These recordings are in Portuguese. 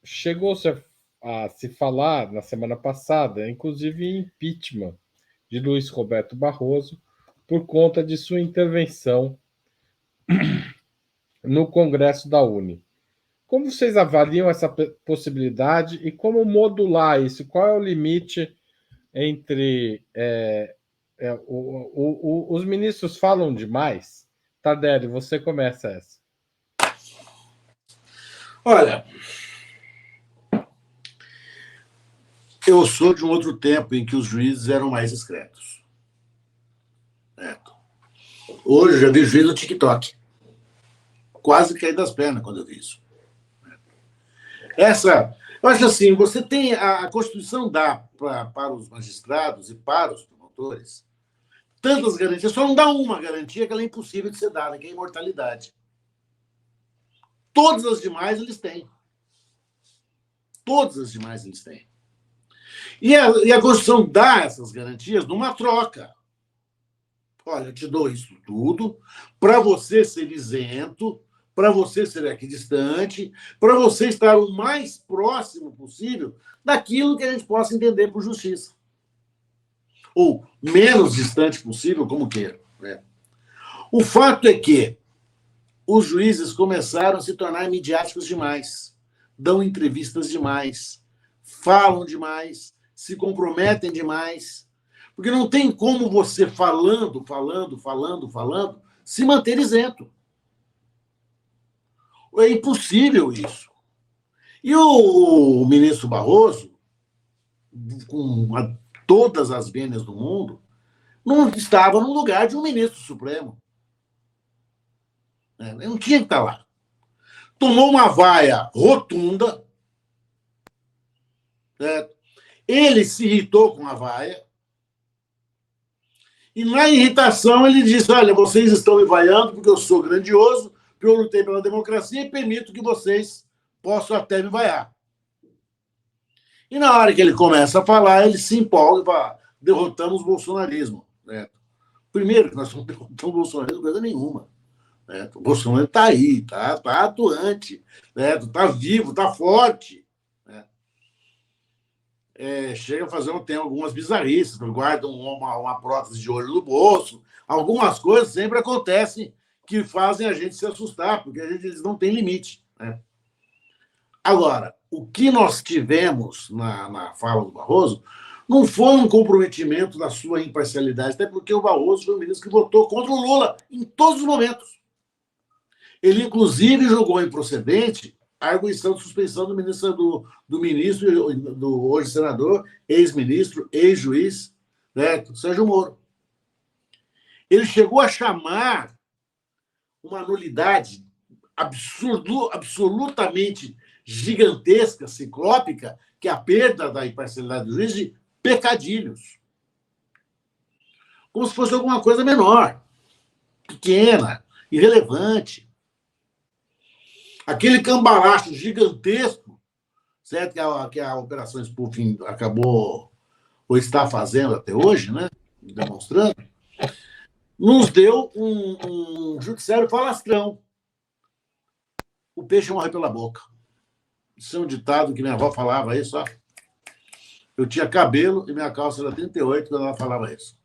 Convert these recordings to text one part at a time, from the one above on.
chegou-se a se falar na semana passada, inclusive em impeachment de Luiz Roberto Barroso, por conta de sua intervenção no Congresso da Uni. Como vocês avaliam essa possibilidade e como modular isso? Qual é o limite entre... os ministros falam demais? Tardelli, você começa essa. Olha, eu sou de um outro tempo em que os juízes eram mais discretos. Certo? Hoje eu já vi juiz no TikTok. Quase caí das pernas quando eu vi isso. Eu acho assim, você tem a Constituição dá para os magistrados e para os promotores tantas garantias, só não dá uma garantia que ela é impossível de ser dada, que é a imortalidade. Todas as demais eles têm. Todas as demais eles têm. E a Constituição dá essas garantias numa troca. Olha, eu te dou isso tudo para você ser isento, para você ser equidistante, para você estar o mais próximo possível daquilo que a gente possa entender por justiça. Ou menos distante possível, como queira. Né? O fato é que os juízes começaram a se tornar midiáticos demais, dão entrevistas demais, falam demais, se comprometem demais, porque não tem como você falando, se manter isento. É impossível isso. E o ministro Barroso, com todas as vênias do mundo, não estava no lugar de um ministro supremo. Ele não tinha que estar lá. Tomou uma vaia rotunda. Certo? Ele se irritou com a vaia. E na irritação ele disse, olha, vocês estão me vaiando porque eu sou grandioso, porque eu lutei pela democracia e permito que vocês possam até me vaiar. E na hora que ele começa a falar, ele se empolga e fala, derrotamos o bolsonarismo. Né? Primeiro, que nós não derrotamos o bolsonarismo coisa nenhuma. Né? O Bolsonaro está aí, tá atuante, está vivo, está forte. Né? Chega a fazer tem algumas bizarrices, guardam uma prótese de olho no bolso. Algumas coisas sempre acontecem que fazem a gente se assustar, porque eles não têm limite. Né? Agora, o que nós tivemos na fala do Barroso não foi um comprometimento da sua imparcialidade, até porque o Barroso foi o ministro que votou contra o Lula em todos os momentos. Ele, inclusive, julgou improcedente a arguição de suspeição do ministro, do hoje senador, ex-ministro, ex-juiz, Sérgio Moro. Ele chegou a chamar uma nulidade absolutamente gigantesca, ciclópica, que é a perda da imparcialidade do juiz, de pecadilhos. Como se fosse alguma coisa menor, pequena, irrelevante. Aquele cambalacho gigantesco, certo? Que a Operação Spoofing acabou, ou está fazendo até hoje, né? Demonstrando, nos deu um judiciário falastrão. O peixe morre pela boca. Isso é um ditado que minha avó falava aí, só. Eu tinha cabelo e minha calça era 38 quando ela falava isso.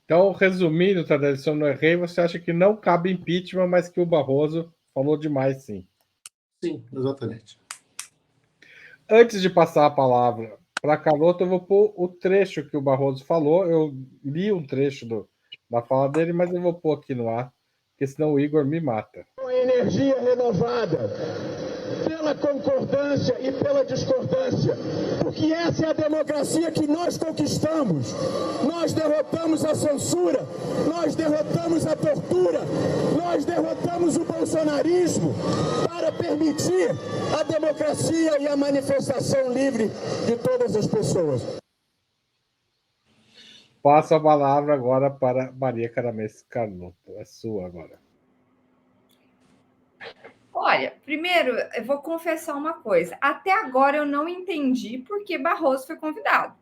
Então, resumindo, Tadeu, se eu não errei, você acha que não cabe impeachment, mas que o Barroso falou demais, sim. Sim, exatamente. Antes de passar a palavra para a Carlota, eu vou pôr o trecho que o Barroso falou. Eu li um trecho da fala dele, mas eu vou pôr aqui no ar, porque senão o Igor me mata. Uma energia renovada, pela concordância e pela discordância, porque essa é a democracia que nós conquistamos. Nós derrotamos a censura, nós derrotamos a tortura, nós derrotamos o bolsonarismo para permitir a democracia e a manifestação livre de todas as pessoas. Passo a palavra agora para Maria Caramês Carlotto. É sua agora. Olha, primeiro, eu vou confessar uma coisa. Até agora eu não entendi por que Barroso foi convidado.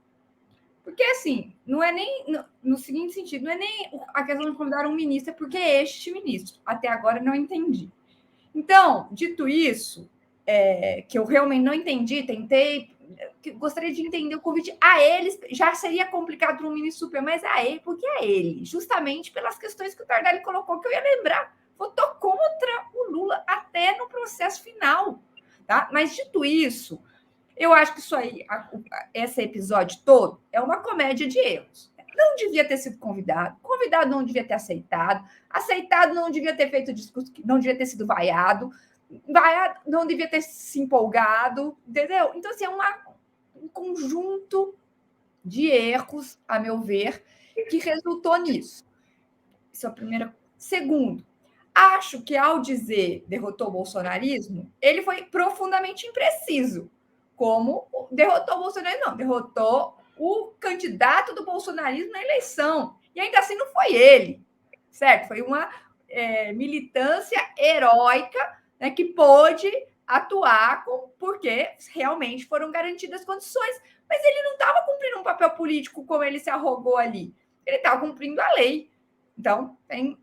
Porque, assim, não é nem... No seguinte sentido, não é nem a questão de convidar um ministro, é porque é este ministro. Até agora eu não entendi. Então, dito isso, que eu realmente não entendi, gostaria de entender o convite a eles, já seria complicado para um ministro Supremo, mas a ele, porque é ele, justamente pelas questões que o Tardelli colocou, que eu ia lembrar, votou contra o Lula até no processo final, tá? Mas dito isso, eu acho que isso aí, esse episódio todo, é uma comédia de erros. Não devia ter sido convidado não devia ter aceitado não devia ter feito discurso, não devia ter sido vaiado não devia ter se empolgado, entendeu? Então, assim, um conjunto de erros, a meu ver, que resultou nisso. Isso é a primeira. Segundo, acho que ao dizer derrotou o bolsonarismo, ele foi profundamente impreciso. Como derrotou o bolsonarismo? Não, derrotou o candidato do bolsonarismo na eleição. E ainda assim não foi ele, certo? Foi uma militância heróica, né, que pôde atuar porque realmente foram garantidas condições. Mas ele não estava cumprindo um papel político como ele se arrogou ali. Ele estava cumprindo a lei. Então, tem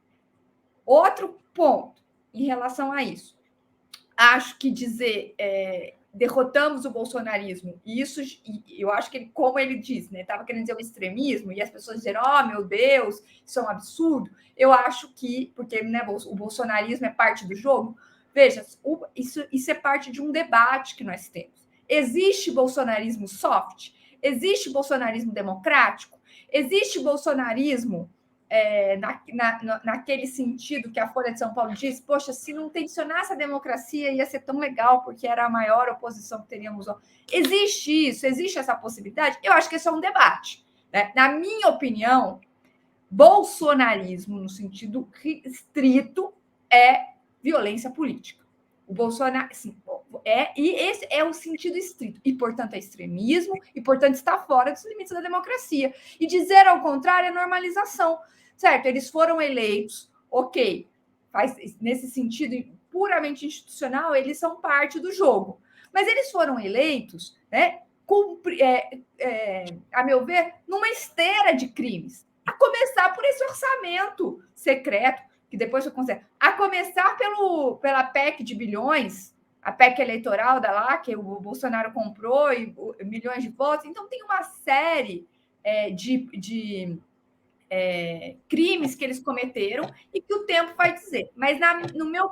outro ponto em relação a isso. Acho que dizer derrotamos o bolsonarismo, e isso eu acho que ele, como ele disse, né, estava querendo dizer o extremismo, e as pessoas dizeram, oh, meu Deus, isso é um absurdo. Eu acho que, porque né, o bolsonarismo é parte do jogo, veja, isso é parte de um debate que nós temos. Existe bolsonarismo soft? Existe bolsonarismo democrático? Existe bolsonarismo naquele sentido que a Folha de São Paulo diz, poxa, se não tensionasse a democracia ia ser tão legal, porque era a maior oposição que teríamos. Existe isso? Existe essa possibilidade? Eu acho que esse é um debate. Né? Na minha opinião, bolsonarismo, no sentido estrito, é violência política. O Bolsonaro, sim, e esse é o sentido estrito, e, portanto, é extremismo, e, portanto, está fora dos limites da democracia. E dizer ao contrário é normalização, certo? Eles foram eleitos, ok, nesse sentido puramente institucional, eles são parte do jogo. Mas eles foram eleitos, né, a meu ver, numa esteira de crimes, a começar por esse orçamento secreto, que depois foi considerado, a começar pela PEC de bilhões, a PEC eleitoral da lá, que o Bolsonaro comprou, e milhões de votos. Então, tem uma série de crimes que eles cometeram e que o tempo vai dizer. Mas o meu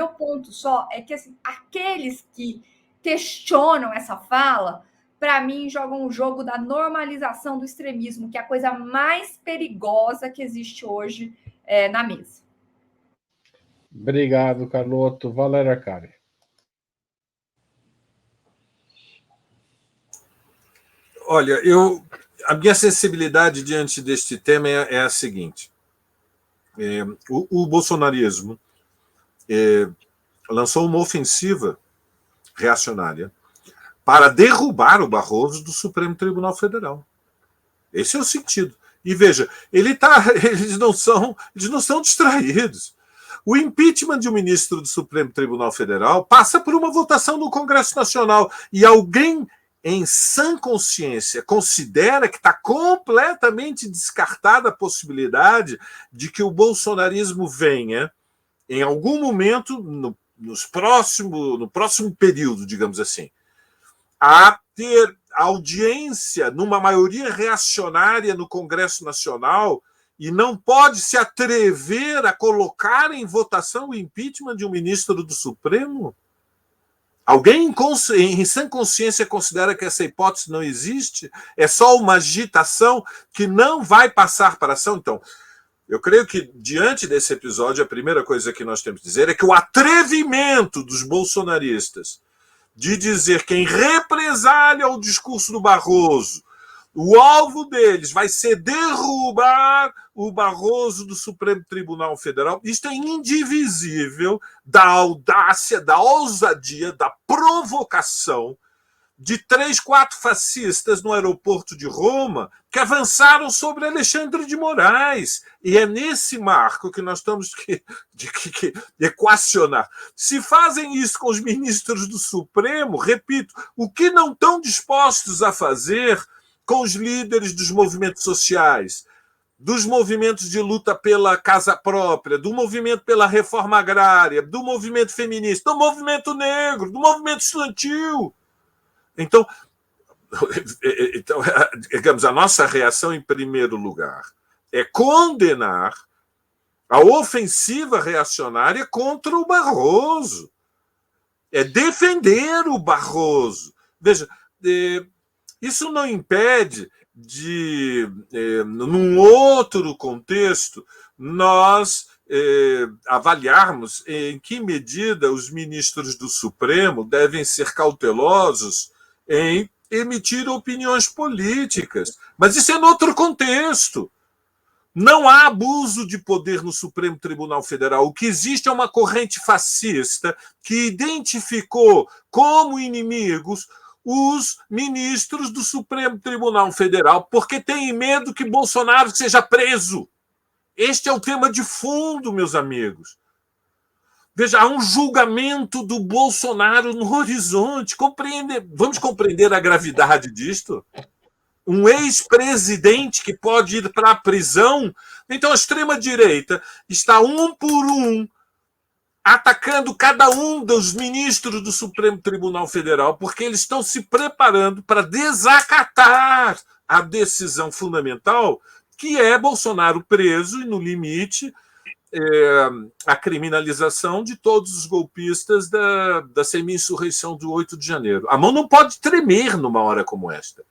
ponto só é que assim, aqueles que questionam essa fala, para mim, jogam o jogo da normalização do extremismo, que é a coisa mais perigosa que existe hoje na mesa. Obrigado, Carlotto. Valéria Arcari. Olha, a minha sensibilidade diante deste tema é a seguinte. O bolsonarismo lançou uma ofensiva reacionária para derrubar o Barroso do Supremo Tribunal Federal. Esse é o sentido. E veja, eles não são distraídos. O impeachment de um ministro do Supremo Tribunal Federal passa por uma votação no Congresso Nacional e alguém em sã consciência considera que está completamente descartada a possibilidade de que o bolsonarismo venha, em algum momento, no próximo período, digamos assim, a ter audiência numa maioria reacionária no Congresso Nacional e não pode se atrever a colocar em votação o impeachment de um ministro do Supremo? Alguém em sã consciência considera que essa hipótese não existe? É só uma agitação que não vai passar para ação? Então, eu creio que, diante desse episódio, a primeira coisa que nós temos que dizer é que o atrevimento dos bolsonaristas de dizer que, em represália ao discurso do Barroso, o alvo deles vai ser derrubar o Barroso do Supremo Tribunal Federal. Isto é indivisível da audácia, da ousadia, da provocação de 3, 4 fascistas no aeroporto de Roma que avançaram sobre Alexandre de Moraes. E é nesse marco que nós temos que equacionar. Se fazem isso com os ministros do Supremo, repito, o que não estão dispostos a fazer com os líderes dos movimentos sociais, dos movimentos de luta pela casa própria, do movimento pela reforma agrária, do movimento feminista, do movimento negro, do movimento estudantil. Então, digamos, a nossa reação, em primeiro lugar, é condenar a ofensiva reacionária contra o Barroso. É defender o Barroso. Veja, isso não impede de, num outro contexto, nós avaliarmos em que medida os ministros do Supremo devem ser cautelosos em emitir opiniões políticas. Mas isso é em outro contexto. Não há abuso de poder no Supremo Tribunal Federal. O que existe é uma corrente fascista que identificou como inimigos os ministros do Supremo Tribunal Federal, porque tem medo que Bolsonaro seja preso. Este é o tema de fundo, meus amigos. Veja, há um julgamento do Bolsonaro no horizonte. Vamos compreender a gravidade disto? Um ex-presidente que pode ir para a prisão. Então, a extrema-direita está um por um atacando cada um dos ministros do Supremo Tribunal Federal, porque eles estão se preparando para desacatar a decisão fundamental, que é Bolsonaro preso e, no limite, a criminalização de todos os golpistas da semi-insurreição do 8 de janeiro. A mão não pode tremer numa hora como esta.